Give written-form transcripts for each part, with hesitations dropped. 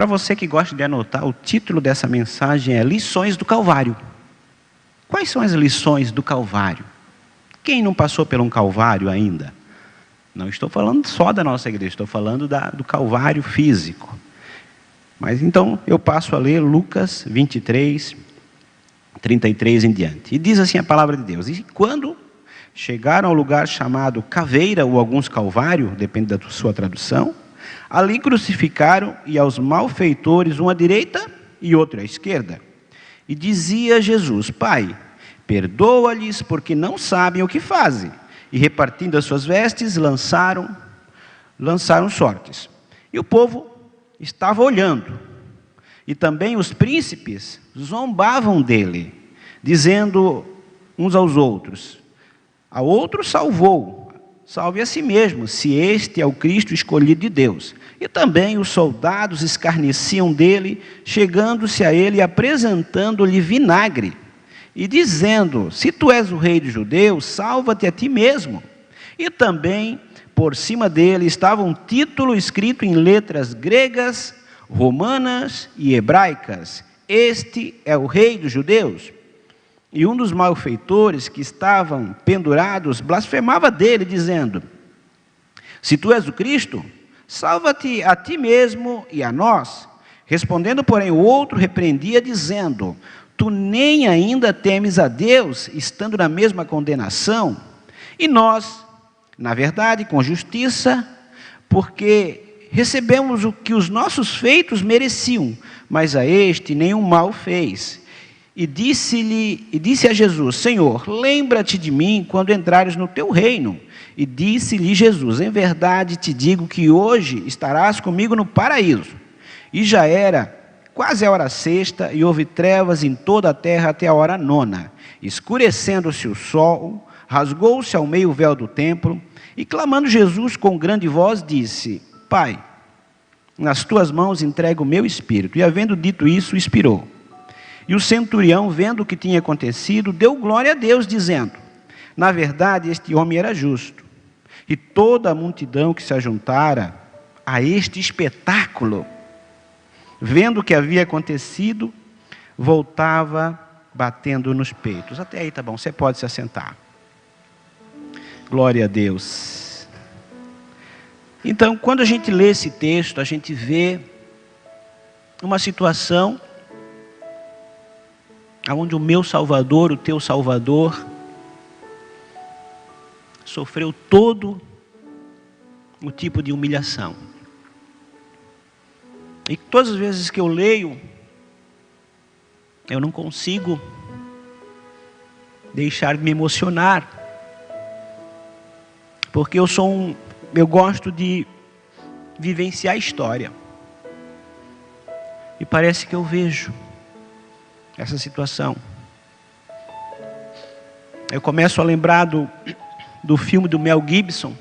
Para você que gosta de anotar, o título dessa mensagem é Lições do Calvário. Quais são as lições do Calvário? Quem não passou por um Calvário ainda? Não estou falando só da nossa igreja, estou falando do Calvário físico. Mas então eu passo a ler Lucas 23, 33 em diante. E diz assim a palavra de Deus: e quando chegaram ao lugar chamado Caveira, ou alguns Calvário, depende da sua tradução, ali crucificaram e aos malfeitores, um à direita e outro à esquerda. E dizia Jesus: Pai, perdoa-lhes, porque não sabem o que fazem. E repartindo as suas vestes, lançaram sortes. E o povo estava olhando. E também os príncipes zombavam dele, dizendo uns aos outros: a outro salvou, salve a si mesmo, se este é o Cristo escolhido de Deus. E também os soldados escarneciam dele, chegando-se a ele e apresentando-lhe vinagre, e dizendo: se tu és o rei dos judeus, salva-te a ti mesmo. E também por cima dele estava um título escrito em letras gregas, romanas e hebraicas: este é o rei dos judeus. E um dos malfeitores que estavam pendurados blasfemava dele, dizendo: se tu és o Cristo, salva-te a ti mesmo e a nós. Respondendo, porém, o outro repreendia, dizendo: tu nem ainda temes a Deus, estando na mesma condenação? E nós, na verdade, com justiça, porque recebemos o que os nossos feitos mereciam, mas a este nenhum mal fez. E disse a Jesus: Senhor, lembra-te de mim quando entrares no teu reino. E disse-lhe Jesus: em verdade te digo que hoje estarás comigo no paraíso. E já era quase a hora sexta, e houve trevas em toda a terra até a hora nona. Escurecendo-se o sol, rasgou-se ao meio o véu do templo, e clamando Jesus com grande voz, disse: Pai, nas tuas mãos entrego o meu espírito. E havendo dito isso, expirou. E o centurião, vendo o que tinha acontecido, deu glória a Deus, dizendo: na verdade, este homem era justo. E toda a multidão que se ajuntara a este espetáculo, vendo o que havia acontecido, voltava batendo nos peitos. Até aí tá bom, você pode se assentar. Glória a Deus. Então, quando a gente lê esse texto, a gente vê uma situação onde o meu Salvador, o teu Salvador, sofreu todo o tipo de humilhação. E todas as vezes que eu leio, eu não consigo deixar de me emocionar, porque eu gosto de vivenciar a história. E parece que eu vejo essa situação. Eu começo a lembrar do filme do Mel Gibson,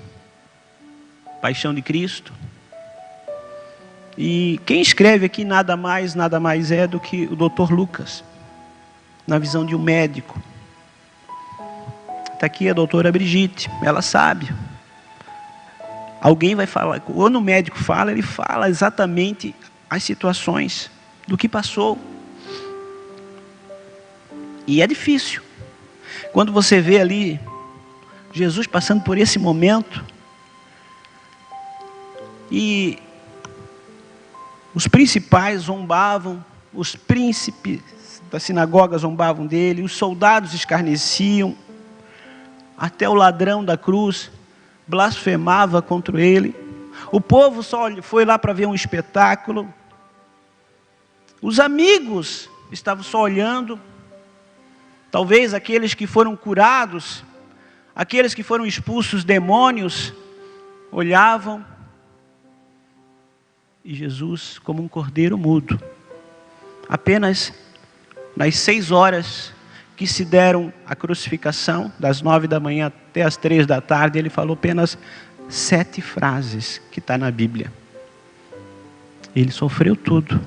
Paixão de Cristo. E quem escreve aqui nada mais é do que o Dr. Lucas, na visão de um médico. Está aqui a doutora Brigitte, ela sabe. Alguém vai falar, quando o médico fala, ele fala exatamente as situações do que passou. E é difícil. Quando você vê ali Jesus passando por esse momento, e os principais zombavam, os príncipes da sinagoga zombavam dele, os soldados escarneciam, até o ladrão da cruz blasfemava contra ele. O povo só foi lá para ver um espetáculo. Os amigos estavam só olhando. Talvez aqueles que foram curados, aqueles que foram expulsos demônios, olhavam. E Jesus, como um cordeiro mudo, apenas nas 6 horas que se deram a crucificação, das 9 da manhã até as 3 da tarde, ele falou apenas 7 frases que está na Bíblia. Ele sofreu tudo.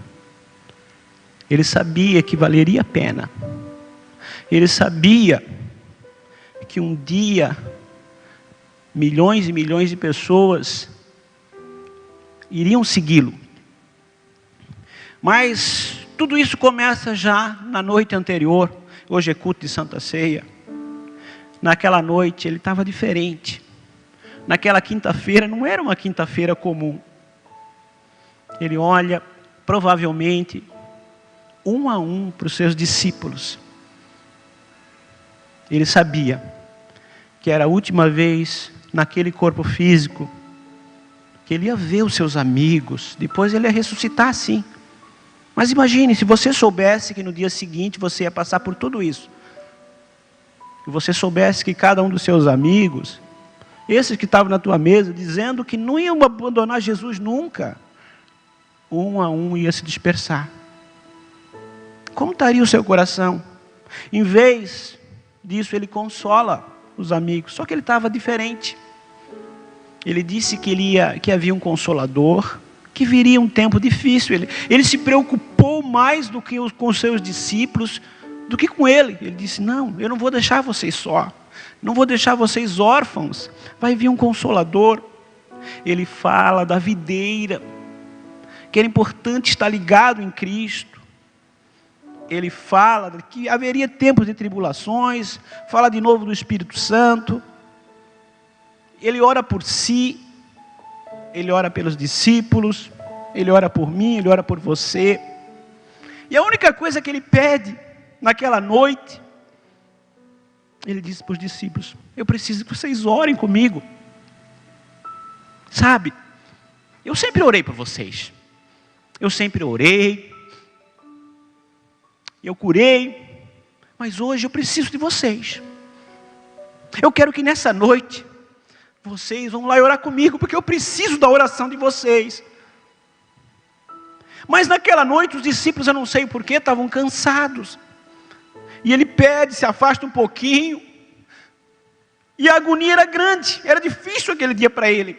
Ele sabia que valeria a pena. Ele sabia que um dia milhões e milhões de pessoas iriam segui-lo. Mas tudo isso começa já na noite anterior. Hoje é culto de Santa Ceia. Naquela noite ele estava diferente. Naquela quinta-feira não era uma quinta-feira comum. Ele olha, provavelmente, um a um para os seus discípulos. Ele sabia que era a última vez naquele corpo físico que ele ia ver os seus amigos. Depois ele ia ressuscitar, sim. Mas imagine, se você soubesse que no dia seguinte você ia passar por tudo isso. Se você soubesse que cada um dos seus amigos, esses que estavam na tua mesa, dizendo que não iam abandonar Jesus nunca, um a um ia se dispersar. Como estaria o seu coração? Em vez disso, ele consola os amigos. Só que ele estava diferente. Ele disse que havia um consolador, que viria um tempo difícil. Ele se preocupou mais do que com os seus discípulos, do que com ele. Ele disse, não, eu não vou deixar vocês só. Não vou deixar vocês órfãos. Vai vir um consolador. Ele fala da videira, que era importante estar ligado em Cristo. Ele fala que haveria tempos de tribulações. Fala de novo do Espírito Santo. Ele ora por si. Ele ora pelos discípulos. Ele ora por mim, ele ora por você. E a única coisa que ele pede naquela noite, ele disse para os discípulos, eu preciso que vocês orem comigo. Sabe, eu sempre orei por vocês. Eu sempre orei. Eu curei. Mas hoje eu preciso de vocês. Eu quero que nessa noite vocês vão lá orar comigo, porque eu preciso da oração de vocês. Mas naquela noite os discípulos, eu não sei porquê, estavam cansados. E ele pede, se afasta um pouquinho. E a agonia era grande, era difícil aquele dia para ele.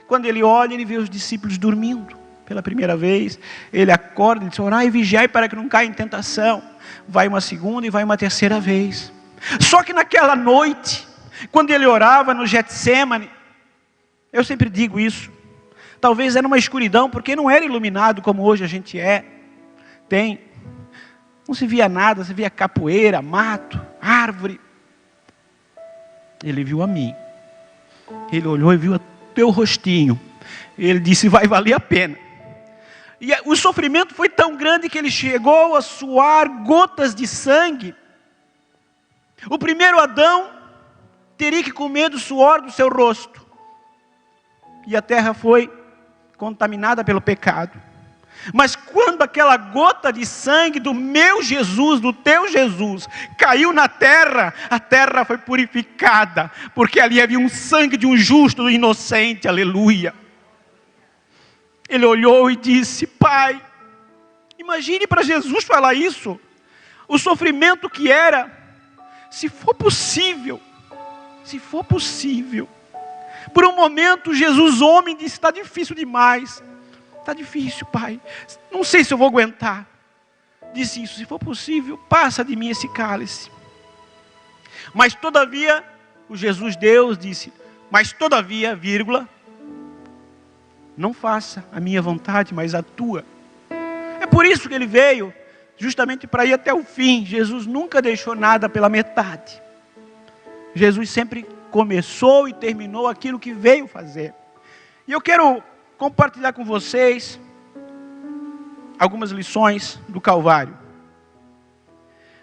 Quando ele olha, ele vê os discípulos dormindo pela primeira vez. Ele acorda e diz, orai e vigiai para que não caia em tentação. Vai uma segunda e vai uma terceira vez. Só que naquela noite, quando ele orava no Getsêmani, eu sempre digo isso, talvez era uma escuridão, porque não era iluminado como hoje a gente não se via nada, se via capoeira, mato, árvore. Ele viu a mim. Ele olhou e viu o teu rostinho. Ele disse, vai valer a pena. E o sofrimento foi tão grande que ele chegou a suar gotas de sangue. O primeiro Adão teria que comer do suor do seu rosto. E a terra foi contaminada pelo pecado. Mas quando aquela gota de sangue do meu Jesus, do teu Jesus, caiu na terra, a terra foi purificada, porque ali havia um sangue de um justo, do inocente, aleluia. Ele olhou e disse, Pai, imagine para Jesus falar isso, o sofrimento que era, se for possível, por um momento Jesus homem disse, está difícil demais, está difícil, Pai, não sei se eu vou aguentar. Disse isso, se for possível, passa de mim esse cálice. Mas todavia, o Jesus Deus disse, mas todavia, vírgula, não faça a minha vontade, mas a tua. É por isso que ele veio, justamente para ir até o fim. Jesus nunca deixou nada pela metade. Jesus sempre começou e terminou aquilo que veio fazer. E eu quero compartilhar com vocês algumas lições do Calvário.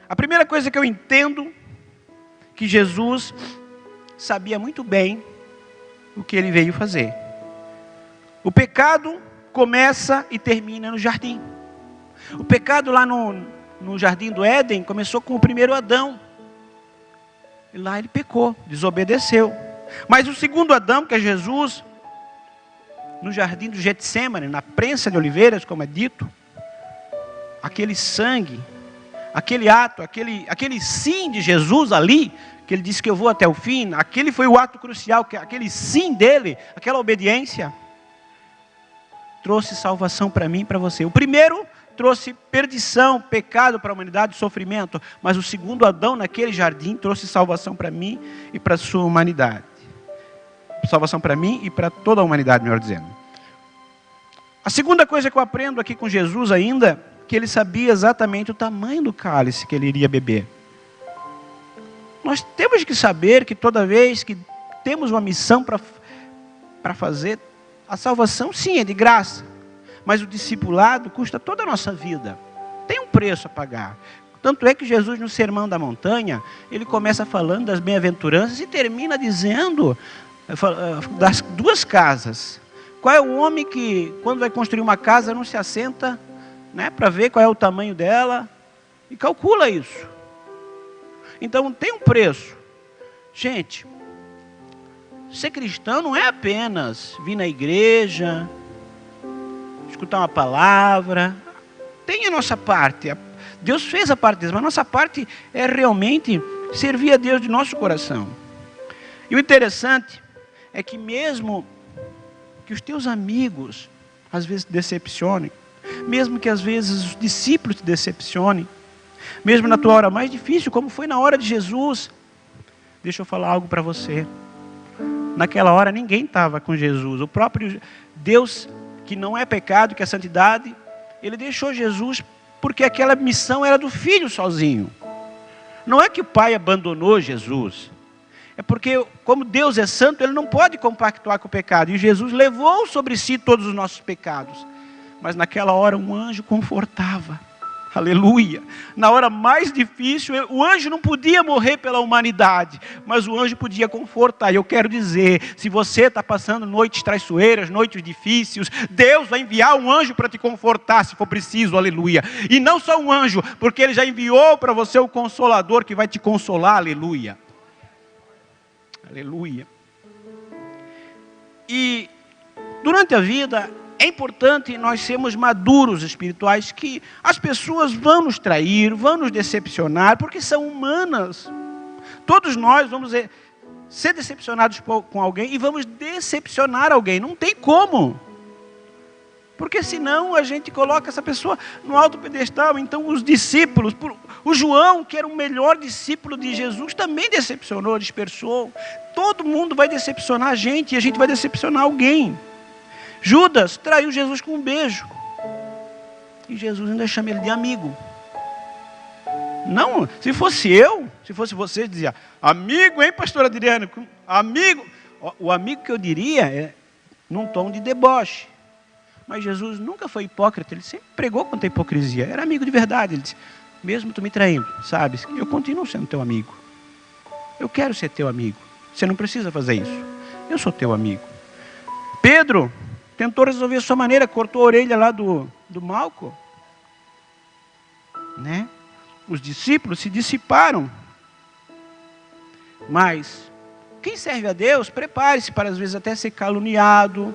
A primeira coisa que eu entendo, que Jesus sabia muito bem o que ele veio fazer. O pecado começa e termina no jardim. O pecado lá no jardim do Éden começou com o primeiro Adão. E lá ele pecou, desobedeceu. Mas o segundo Adão, que é Jesus, no jardim do Getsêmani, na prensa de oliveiras, como é dito, aquele sangue, aquele ato, aquele sim de Jesus ali, que ele disse que eu vou até o fim, aquele foi o ato crucial, aquele sim dele, aquela obediência, trouxe salvação para mim e para você. O primeiro trouxe perdição, pecado para a humanidade, sofrimento. Mas o segundo Adão, naquele jardim, trouxe salvação para mim e para a sua humanidade. Salvação para mim e para toda a humanidade, melhor dizendo. A segunda coisa que eu aprendo aqui com Jesus ainda, porque ele sabia exatamente o tamanho do cálice que ele iria beber. Nós temos que saber que toda vez que temos uma missão para fazer, a salvação sim é de graça, mas o discipulado custa toda a nossa vida. Tem um preço a pagar. Tanto é que Jesus, no Sermão da Montanha, ele começa falando das bem-aventuranças e termina dizendo das duas casas. Qual é o homem que, quando vai construir uma casa, não se assenta, né, para ver qual é o tamanho dela e calcula isso? Então tem um preço. Gente, ser cristão não é apenas vir na igreja, escutar uma palavra. Tem a nossa parte. Deus fez a parte deles, mas a nossa parte é realmente servir a Deus de nosso coração. E o interessante é que mesmo que os teus amigos às vezes te decepcionem, mesmo que às vezes os discípulos te decepcionem, mesmo na tua hora mais difícil, como foi na hora de Jesus, deixa eu falar algo para você. Naquela hora ninguém estava com Jesus. O próprio Deus, que não é pecado, que é santidade, ele deixou Jesus porque aquela missão era do Filho sozinho. Não é que o Pai abandonou Jesus. É porque, como Deus é santo, ele não pode compactuar com o pecado. E Jesus levou sobre si todos os nossos pecados. Mas naquela hora um anjo confortava. Aleluia. Na hora mais difícil, o anjo não podia morrer pela humanidade, mas o anjo podia confortar. E eu quero dizer, se você está passando noites traiçoeiras, noites difíceis, Deus vai enviar um anjo para te confortar, se for preciso, aleluia. E não só um anjo, porque ele já enviou para você o Consolador que vai te consolar, aleluia. Aleluia. E durante a vida, é importante nós sermos maduros espirituais, que as pessoas vão nos trair, vão nos decepcionar, porque são humanas. Todos nós vamos ser decepcionados com alguém e vamos decepcionar alguém. Não tem como. Porque senão a gente coloca essa pessoa no alto pedestal. Então os discípulos, o João, que era o melhor discípulo de Jesus, também decepcionou, dispersou. Todo mundo vai decepcionar a gente e a gente vai decepcionar alguém. Judas traiu Jesus com um beijo. E Jesus ainda chama ele de amigo. Não, se fosse eu, se fosse você, dizia, amigo, hein, pastor Adriano? Amigo. O amigo que eu diria é num tom de deboche. Mas Jesus nunca foi hipócrita, ele sempre pregou contra a hipocrisia. Era amigo de verdade. Ele disse, mesmo tu me traindo, sabes, eu continuo sendo teu amigo. Eu quero ser teu amigo. Você não precisa fazer isso. Eu sou teu amigo. Pedro tentou resolver a sua maneira, cortou a orelha lá do Malco. Né? Os discípulos se dissiparam. Mas quem serve a Deus, prepare-se para às vezes até ser caluniado,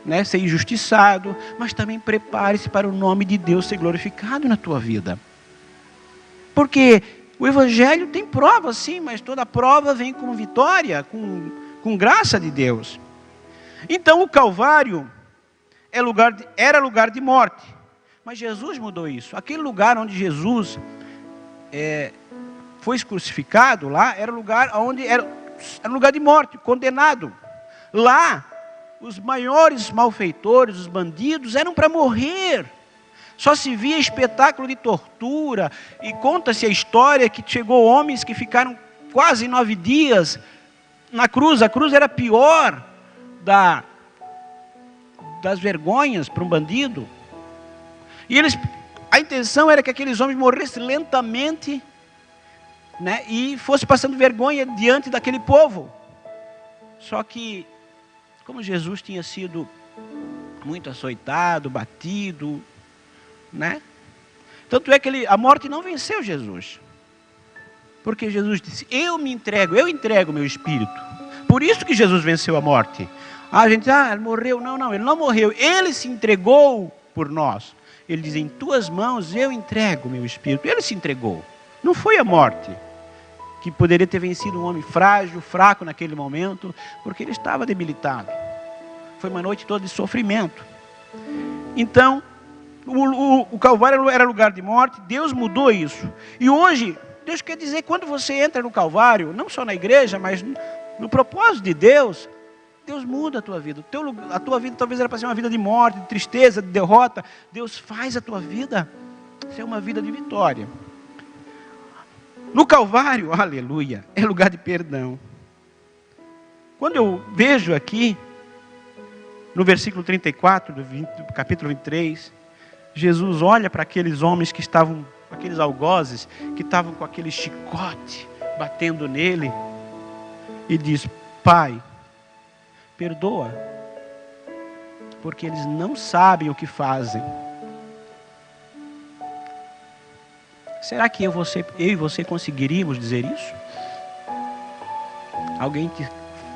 né? Ser injustiçado, mas também prepare-se para o nome de Deus ser glorificado na tua vida. Porque o Evangelho tem prova sim, mas toda prova vem com vitória, com graça de Deus. Então o Calvário era lugar de morte, mas Jesus mudou isso. Aquele lugar onde Jesus foi crucificado, lá era lugar onde era lugar de morte, condenado. Lá os maiores malfeitores, os bandidos, eram para morrer. Só se via espetáculo de tortura, e conta-se a história que chegou homens que ficaram quase 9 dias na cruz. A cruz era pior das vergonhas para um bandido. E a intenção era que aqueles homens morressem lentamente, né, e fosse passando vergonha diante daquele povo. Só que, como Jesus tinha sido muito açoitado, batido, né? Tanto é que a morte não venceu Jesus. Porque Jesus disse, eu entrego o meu espírito. Por isso que Jesus venceu a morte. A gente, ele morreu. Não, ele não morreu. Ele se entregou por nós. Ele diz, em tuas mãos eu entrego o meu espírito. Ele se entregou. Não foi a morte que poderia ter vencido um homem frágil, fraco naquele momento, porque ele estava debilitado. Foi uma noite toda de sofrimento. Então, o Calvário era lugar de morte. Deus mudou isso. E hoje, Deus quer dizer, quando você entra no Calvário, não só na igreja, mas no propósito de Deus, Deus muda a tua vida. A tua vida talvez era para ser uma vida de morte, de tristeza, de derrota. Deus faz a tua vida ser uma vida de vitória. No Calvário, aleluia, é lugar de perdão. Quando eu vejo aqui, no versículo 34 do capítulo 23, Jesus olha para aqueles homens que estavam, aqueles algozes, que estavam com aquele chicote batendo nele, e diz: Pai, perdoa, porque eles não sabem o que fazem. Será que eu e você conseguiríamos dizer isso? Alguém te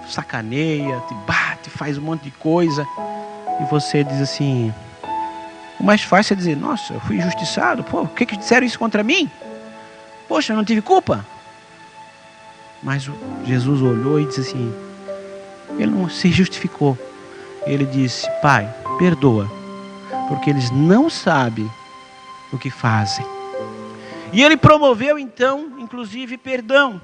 sacaneia, te bate, faz um monte de coisa, e você diz assim: o mais fácil é dizer: nossa, eu fui injustiçado, pô, por que disseram isso contra mim? Poxa, eu não tive culpa. Mas Jesus olhou e disse assim, ele não se justificou. Ele disse: Pai, perdoa, porque eles não sabem o que fazem. E ele promoveu então, inclusive, perdão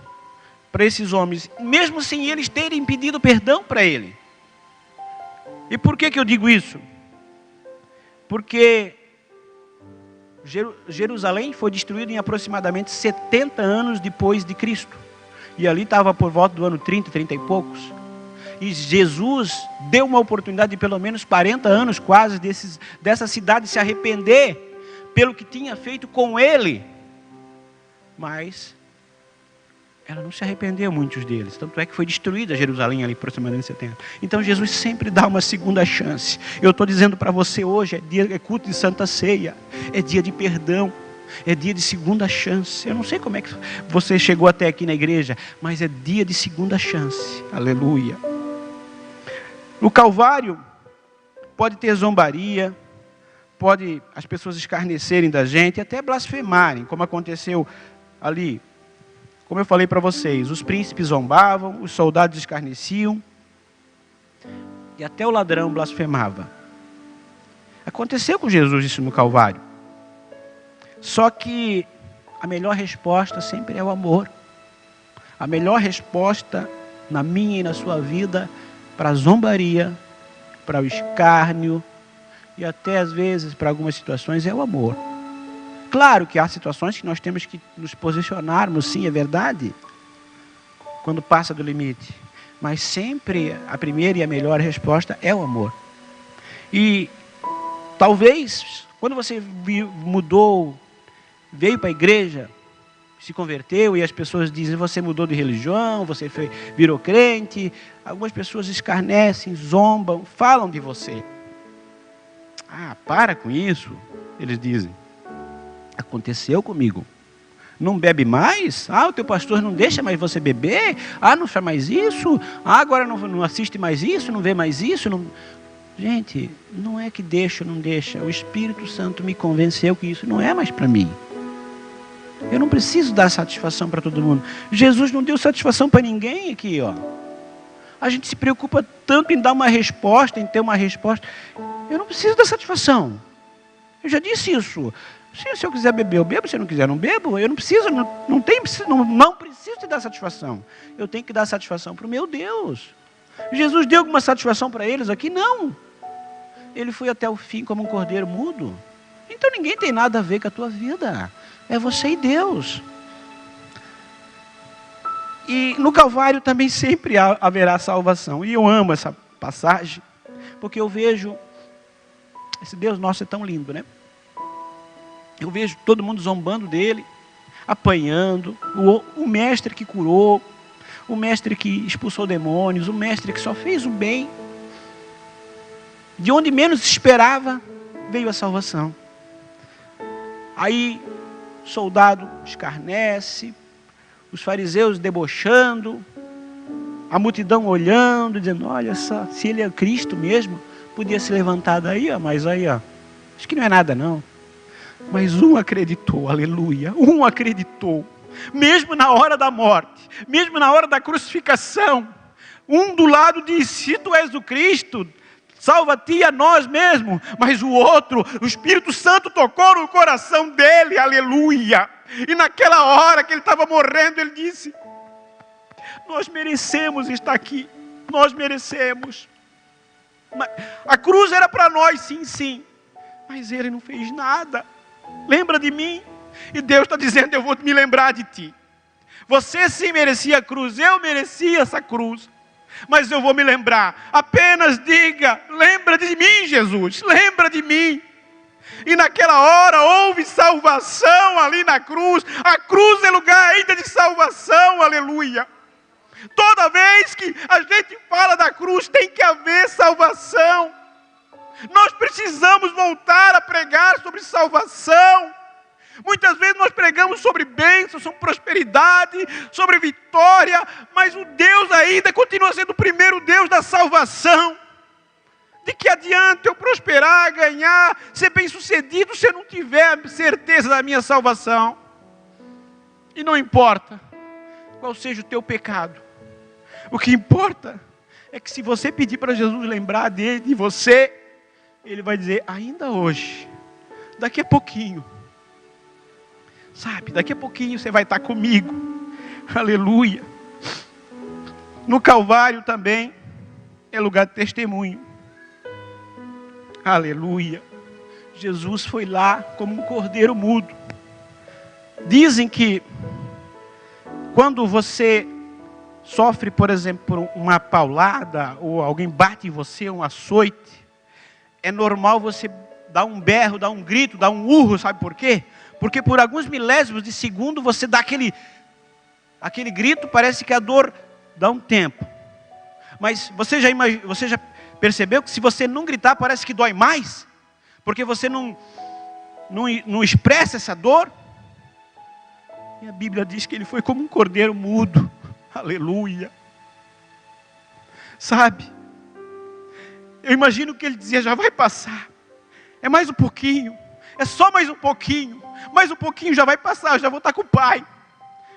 para esses homens, mesmo sem eles terem pedido perdão para ele. E por que eu digo isso? Porque Jerusalém foi destruída em aproximadamente 70 anos depois de Cristo. E ali estava por volta do ano 30, 30 e poucos. E Jesus deu uma oportunidade de pelo menos 40 anos quase dessa cidade se arrepender pelo que tinha feito com ele. Mas ela não se arrependeu, muitos deles. Tanto é que foi destruída Jerusalém ali aproximadamente 70. Então Jesus sempre dá uma segunda chance. Eu estou dizendo para você hoje, é culto de Santa Ceia, é dia de perdão, é dia de segunda chance. Eu não sei como é que você chegou até aqui na igreja, mas é dia de segunda chance. Aleluia. No Calvário pode ter zombaria, pode as pessoas escarnecerem da gente, até blasfemarem, como aconteceu ali. Como eu falei para vocês, os príncipes zombavam, os soldados escarneciam, e até o ladrão blasfemava. Aconteceu com Jesus isso no Calvário. Só que a melhor resposta sempre é o amor. A melhor resposta na minha e na sua vida para a zombaria, para o escárnio e até às vezes para algumas situações é o amor. Claro que há situações que nós temos que nos posicionarmos, sim, é verdade, quando passa do limite. Mas sempre a primeira e a melhor resposta é o amor. E talvez, quando você mudou, veio para a igreja, se converteu e as pessoas dizem: você mudou de religião, você virou crente. Algumas pessoas escarnecem, zombam, falam de você. Ah, para com isso, eles dizem. Aconteceu comigo. Não bebe mais? Ah, o teu pastor não deixa mais você beber? Ah, não faz mais isso? Ah, agora não assiste mais isso? Não vê mais isso? Não... Gente, não é que deixa ou não deixa. O Espírito Santo me convenceu que isso não é mais para mim. Eu não preciso dar satisfação para todo mundo. Jesus não deu satisfação para ninguém aqui, ó. A gente se preocupa tanto em dar uma resposta, em ter uma resposta. Eu não preciso dar satisfação. Eu já disse isso. Se eu quiser beber, eu bebo. Se eu não quiser, eu não bebo. Eu não preciso, não preciso te dar satisfação. Eu tenho que dar satisfação para o meu Deus. Jesus deu alguma satisfação para eles aqui? Não. Ele foi até o fim como um cordeiro mudo. Então ninguém tem nada a ver com a tua vida. É você e Deus. E no Calvário também sempre haverá salvação. E eu amo essa passagem, porque eu vejo, esse Deus nosso é tão lindo, né? Eu vejo todo mundo zombando dele, apanhando, o mestre que curou, o mestre que expulsou demônios, o mestre que só fez o bem. De onde menos esperava, veio a salvação. Aí, o soldado escarnece, os fariseus debochando, a multidão olhando, dizendo: olha só, se ele é Cristo mesmo, podia se levantar daí, ó, mas aí, ó, acho que não é nada não. Mas um acreditou, aleluia, um acreditou, mesmo na hora da morte, mesmo na hora da crucificação, um do lado disse: se tu és o Cristo, salva-te a nós mesmo. Mas o outro, o Espírito Santo tocou no coração dele, aleluia, e naquela hora que ele estava morrendo, ele disse: nós merecemos estar aqui, nós merecemos. A cruz era para nós, sim, sim. Mas Ele não fez nada. Lembra de mim? E Deus está dizendo, eu vou me lembrar de ti. Você sim merecia a cruz, eu merecia essa cruz. Mas eu vou me lembrar. Apenas diga, lembra de mim, Jesus. Lembra de mim. E naquela hora houve salvação ali na cruz. A cruz é lugar ainda de salvação, aleluia. Toda vez que a gente fala da cruz, tem que haver salvação. Nós precisamos voltar a pregar sobre salvação. Muitas vezes nós pregamos sobre bênção, sobre prosperidade, sobre vitória, mas o Deus ainda continua sendo o primeiro Deus da salvação. De que adianta eu prosperar, ganhar, ser bem sucedido se eu não tiver certeza da minha salvação? E não importa qual seja o teu pecado. O que importa é que se você pedir para Jesus lembrar dele, de você, Ele vai dizer, ainda hoje, daqui a pouquinho, sabe, daqui a pouquinho você vai estar comigo, aleluia. No Calvário também é lugar de testemunho, aleluia. Jesus foi lá como um cordeiro mudo. Dizem que quando você sofre, por exemplo, por uma paulada, ou alguém bate em você, um açoite, é normal você dar um berro, dar um grito, dar um urro, sabe por quê? Porque por alguns milésimos de segundo você dá aquele grito, parece que a dor dá um tempo. Mas você já percebeu que se você não gritar, parece que dói mais? Porque você não expressa essa dor? E a Bíblia diz que Ele foi como um cordeiro mudo. Aleluia. Sabe? Eu imagino que Ele dizia, já vai passar. É mais um pouquinho. É só mais um pouquinho. Mais um pouquinho já vai passar, eu já vou estar com o Pai.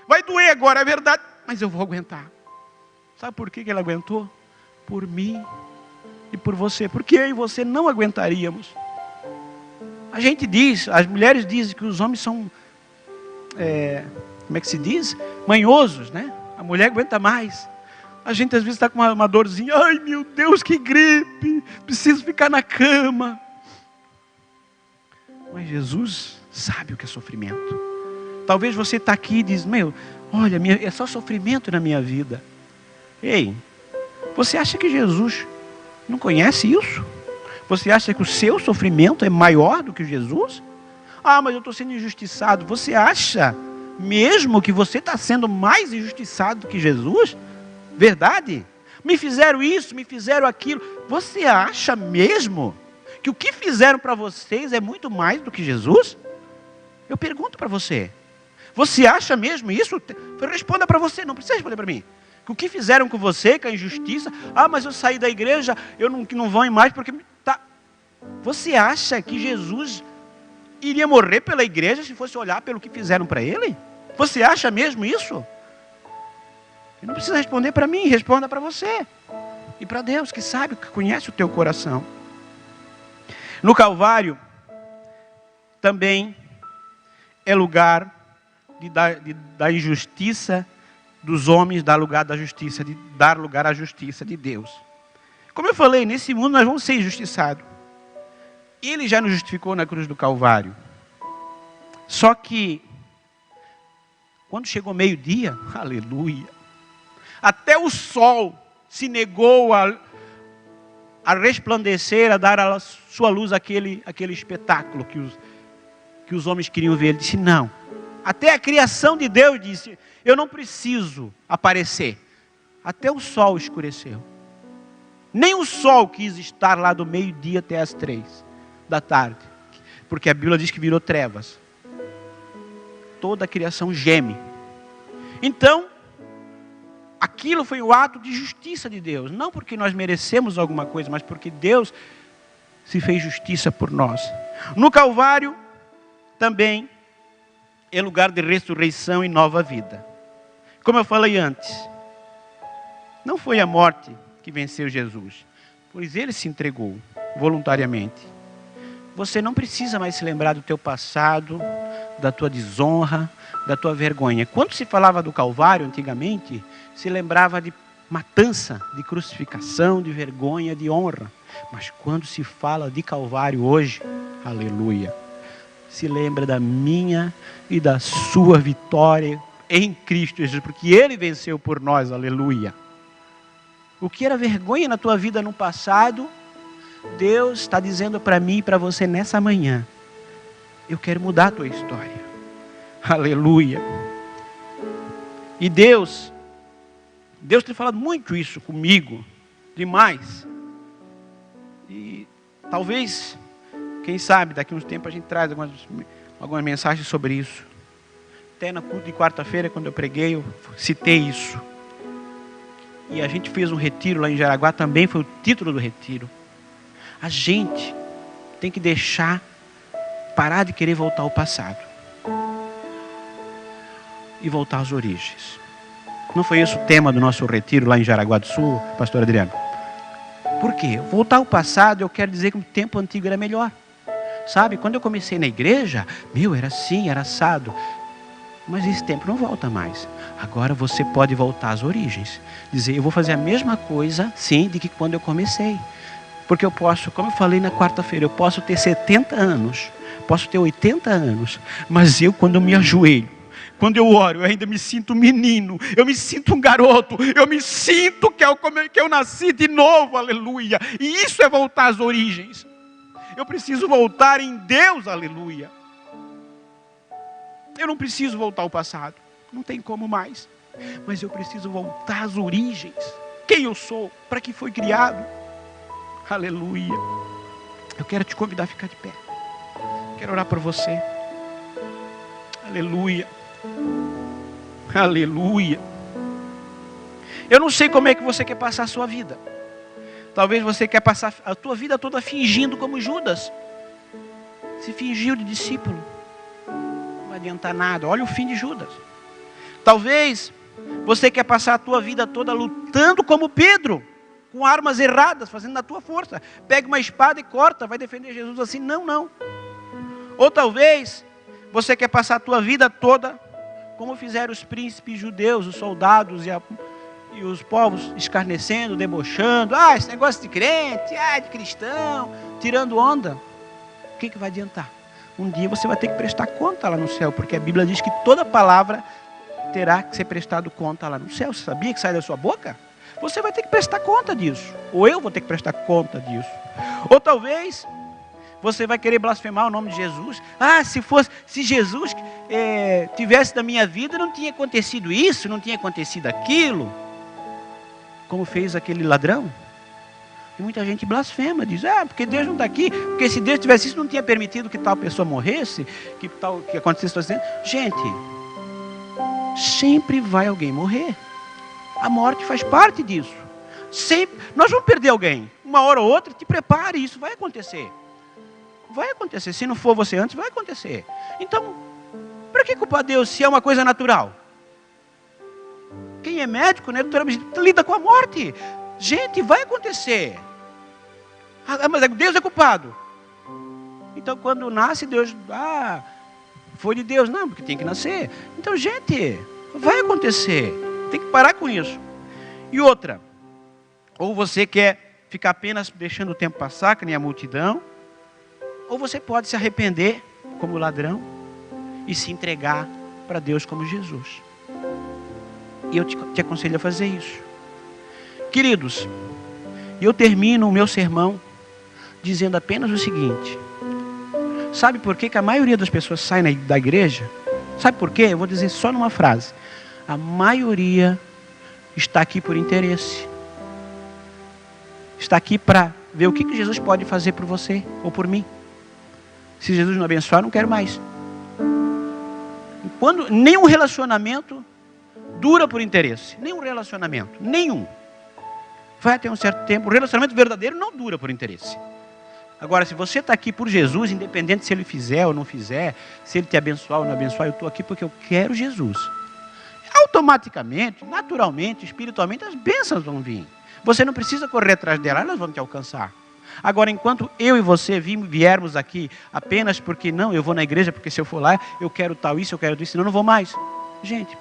Vai doer agora, é verdade. Mas eu vou aguentar. Sabe por que Ele aguentou? Por mim e por você. Porque eu e você não aguentaríamos. A gente diz, as mulheres dizem que os homens são, como é que se diz? Manhosos, né? A mulher aguenta mais. A gente às vezes está com uma dorzinha. Ai meu Deus, que gripe. Preciso ficar na cama. Mas Jesus sabe o que é sofrimento. Talvez você está aqui e diz, olha, é só sofrimento na minha vida. Ei, você acha que Jesus não conhece isso? Você acha que o seu sofrimento é maior do que Jesus? Ah, mas eu estou sendo injustiçado. Você acha mesmo que você está sendo mais injustiçado do que Jesus? Verdade? Me fizeram isso, me fizeram aquilo. Você acha mesmo que o que fizeram para vocês é muito mais do que Jesus? Eu pergunto para você. Você acha mesmo isso? Responda para você, não precisa responder para mim. Que o que fizeram com você, com a injustiça? Ah, mas eu saí da igreja, eu não vou mais porque... Tá. Você acha que Jesus iria morrer pela igreja se fosse olhar pelo que fizeram para Ele? Você acha mesmo isso? Não precisa responder para mim, responda para você. E para Deus, que sabe, que conhece o teu coração. No Calvário, também é lugar da injustiça dos homens, dar lugar da justiça, de dar lugar à justiça de Deus. Como eu falei, nesse mundo nós vamos ser injustiçados. Ele já nos justificou na cruz do Calvário. Só que, quando chegou meio-dia, aleluia, até o sol se negou a resplandecer, a dar a sua luz àquele espetáculo que os homens queriam ver. Ele disse, não. Até a criação de Deus disse, eu não preciso aparecer. Até o sol escureceu. Nem o sol quis estar lá do meio-dia até as 3 da tarde. Porque a Bíblia diz que virou trevas. Toda a criação geme. Então, aquilo foi o ato de justiça de Deus. Não porque nós merecemos alguma coisa, mas porque Deus se fez justiça por nós. No Calvário, também é lugar de ressurreição e nova vida. Como eu falei antes, não foi a morte que venceu Jesus, pois Ele se entregou voluntariamente. Você não precisa mais se lembrar do teu passado, da tua desonra, da tua vergonha. Quando se falava do Calvário antigamente, se lembrava de matança, de crucificação, de vergonha, de honra. Mas quando se fala de Calvário hoje, aleluia, se lembra da minha e da sua vitória em Cristo Jesus, porque Ele venceu por nós, aleluia. O que era vergonha na tua vida no passado, Deus está dizendo para mim e para você nessa manhã, eu quero mudar a tua história, aleluia. E Deus tem falado muito isso comigo, demais. E talvez, quem sabe, daqui a uns tempos a gente traz algumas mensagens sobre isso. Até no culto de quarta-feira, quando eu preguei, eu citei isso. E a gente fez um retiro lá em Jaraguá, também foi o título do retiro. A gente tem que parar de querer voltar ao passado. E voltar às origens. Não foi esse o tema do nosso retiro lá em Jaraguá do Sul, pastor Adriano? Por quê? Voltar ao passado, eu quero dizer que o tempo antigo era melhor. Sabe, quando eu comecei na igreja, era assim, era assado. Mas esse tempo não volta mais. Agora você pode voltar às origens. Dizer, eu vou fazer a mesma coisa, sim, de que quando eu comecei. Porque eu posso, como eu falei na quarta-feira, eu posso ter 70 anos, posso ter 80 anos. Mas quando eu me ajoelho, quando eu oro, eu ainda me sinto menino, eu me sinto um garoto, eu me sinto que eu nasci de novo, aleluia. E isso é voltar às origens. Eu preciso voltar em Deus, aleluia. Eu não preciso voltar ao passado, não tem como mais. Mas eu preciso voltar às origens. Quem eu sou, para que foi criado. Aleluia. Eu quero te convidar a ficar de pé. Quero orar por você. Aleluia. Aleluia. Eu não sei como é que você quer passar a sua vida. Talvez você quer passar a tua vida toda fingindo como Judas. Se fingiu de discípulo. Não vai adiantar nada. Olha o fim de Judas. Talvez você quer passar a tua vida toda lutando como Pedro. Com armas erradas, fazendo na tua força. Pega uma espada e corta. Vai defender Jesus assim? Não. Ou talvez você quer passar a tua vida toda como fizeram os príncipes judeus, os soldados e os povos escarnecendo, debochando. Esse negócio de crente, de cristão, tirando onda. O que vai adiantar? Um dia você vai ter que prestar conta lá no céu, porque a Bíblia diz que toda palavra terá que ser prestado conta lá no céu. Você sabia que sai da sua boca? Você vai ter que prestar conta disso. Ou eu vou ter que prestar conta disso. Ou talvez você vai querer blasfemar o nome de Jesus. Se Jesus tivesse na minha vida, não tinha acontecido isso, não tinha acontecido aquilo. Como fez aquele ladrão. E muita gente blasfema, diz, porque Deus não está aqui, porque se Deus tivesse isso, não tinha permitido que tal pessoa morresse, que acontecesse assim. Gente, sempre vai alguém morrer. A morte faz parte disso. Sempre, nós vamos perder alguém. Uma hora ou outra, te prepare, isso vai acontecer. Vai acontecer, se não for você antes, vai acontecer. Então, para que culpar Deus se é uma coisa natural? Quem é médico, né, lida com a morte. Gente, vai acontecer. Mas Deus é culpado. Então, quando nasce, Deus, foi de Deus. Não, porque tem que nascer. Então, gente, vai acontecer. Tem que parar com isso. E outra, ou você quer ficar apenas deixando o tempo passar, que nem a multidão, ou você pode se arrepender como ladrão e se entregar para Deus como Jesus. E eu te aconselho a fazer isso. Queridos, eu termino o meu sermão dizendo apenas o seguinte. Sabe por que a maioria das pessoas sai da igreja? Sabe por quê? Eu vou dizer só numa frase. A maioria está aqui por interesse. Está aqui para ver o que Jesus pode fazer por você ou por mim. Se Jesus não abençoar, não quero mais. Quando nenhum relacionamento dura por interesse. Nenhum relacionamento. Nenhum. Vai até um certo tempo. O relacionamento verdadeiro não dura por interesse. Agora, se você está aqui por Jesus, independente se Ele fizer ou não fizer, se Ele te abençoar ou não abençoar, eu estou aqui porque eu quero Jesus. Automaticamente, naturalmente, espiritualmente, as bênçãos vão vir. Você não precisa correr atrás delas, elas vão te alcançar. Agora, enquanto eu e você viermos aqui apenas porque, não, eu vou na igreja porque se eu for lá, eu quero tal isso, eu quero isso, senão eu não vou mais. Gente,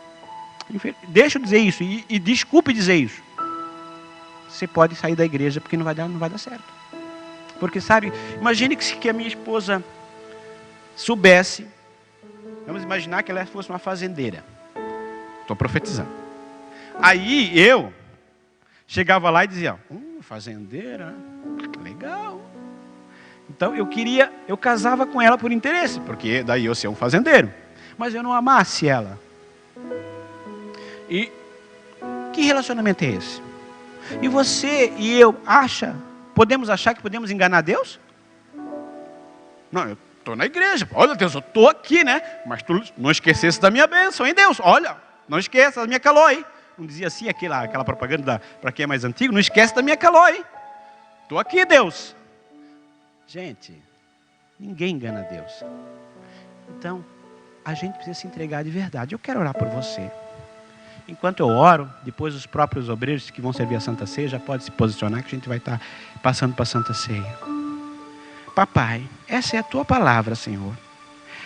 deixa eu dizer isso e desculpe dizer isso. você pode sair da igreja, porque não vai dar certo. Porque, sabe, imagine que a minha esposa soubesse, vamos imaginar que ela fosse uma fazendeira. Estou profetizando. Aí eu chegava lá e dizia, fazendeira, legal. Então eu casava com ela por interesse, porque daí eu ser um fazendeiro. Mas eu não amasse ela. E que relacionamento é esse? E você e eu podemos achar que podemos enganar Deus? Não, eu estou na igreja. Olha, Deus, eu estou aqui, né? Mas tu não esquecesse da minha bênção, hein, Deus? Olha, não esqueça da minha calói. Não dizia assim aquela propaganda para quem é mais antigo? Não esquece da minha calói. Estou aqui, Deus. Gente, ninguém engana Deus. Então, a gente precisa se entregar de verdade. Eu quero orar por você. Enquanto eu oro, depois os próprios obreiros que vão servir a Santa Ceia já podem se posicionar, que a gente vai estar passando para a Santa Ceia. Papai, essa é a tua palavra, Senhor.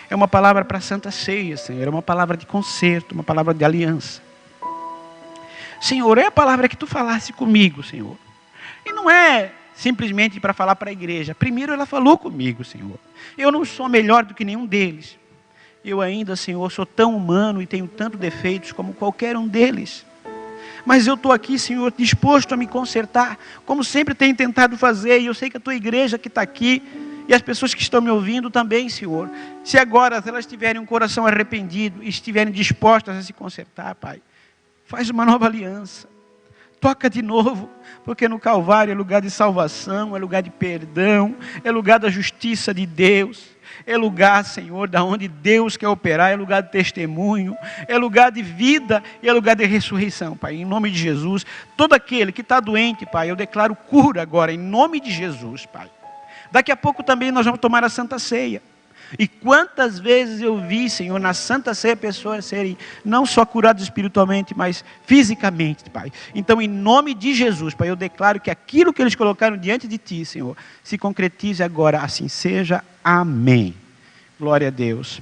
É uma palavra para a Santa Ceia, Senhor. É uma palavra de conserto, uma palavra de aliança. Senhor, é a palavra que tu falaste comigo, Senhor. E não é simplesmente para falar para a igreja. Primeiro ela falou comigo, Senhor. Eu não sou melhor do que nenhum deles. Eu ainda, Senhor, sou tão humano e tenho tantos defeitos como qualquer um deles. Mas eu estou aqui, Senhor, disposto a me consertar, como sempre tenho tentado fazer. E eu sei que a tua igreja que está aqui, e as pessoas que estão me ouvindo também, Senhor. Se agora elas tiverem um coração arrependido e estiverem dispostas a se consertar, Pai, faz uma nova aliança. Toca de novo, porque no Calvário é lugar de salvação, é lugar de perdão, é lugar da justiça de Deus. É lugar, Senhor, da onde Deus quer operar, é lugar de testemunho, é lugar de vida e é lugar de ressurreição, Pai. Em nome de Jesus, todo aquele que está doente, Pai, eu declaro cura agora, em nome de Jesus, Pai. Daqui a pouco também nós vamos tomar a Santa Ceia. E quantas vezes eu vi, Senhor, na Santa Ceia, pessoas serem não só curadas espiritualmente, mas fisicamente, Pai. Então, em nome de Jesus, Pai, eu declaro que aquilo que eles colocaram diante de Ti, Senhor, se concretize agora, assim seja. Amém. Glória a Deus.